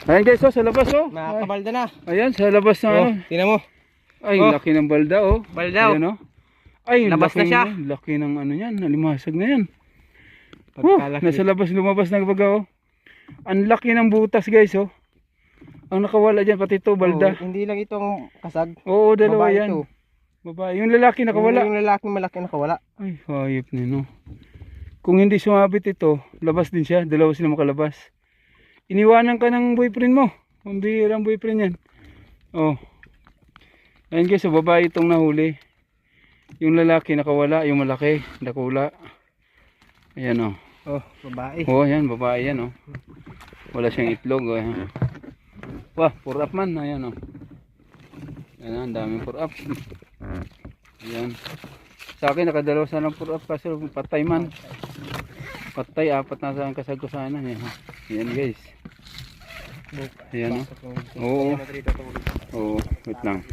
Ayan guys, oh, sa labas oh. Nakakabalda na. Ayan, sa labas na ano. Tingnan mo. Ay, Oh. laki ng balda oh. Balda, oh. Ayan, oh. Ay, Labas na siya. Laki ng ano yan, nalimasag na yan. Pagkalaki. Nasa labas, lumabas ng baga oh. Ang laki ng butas guys oh. Ang nakawala dyan, pati ito, balda. Hindi lang itong kasag. Oo, dalawa Babae yan. ito. Babae. Yung lalaki nakawala. Yung lalaking malaki nakawala. Ay, hayop na no. Kung hindi sumabit ito, labas din siya. Dalawa sila makalabas. Iniwanan ka ng boyfriend mo. Ang bihirang boyfriend yan. Oh. Ayan guys, so babae itong nahuli. Yung lalaki nakawala, yung malaki nakula. Ayan oh. Oh, babae. Oh, ayan, babae yan oh. Wala siyang itlog oh. Ayan. Wah, pour up man. Ayan oh. Ayan, ang daming pour up. Ayan. Sa akin nakadalawa sana ng pour up kasi patay man. Patay, apat na sa kasag ko sana. Ayan, ayan guys. Ayan oh. Oo. Oo, wait lang.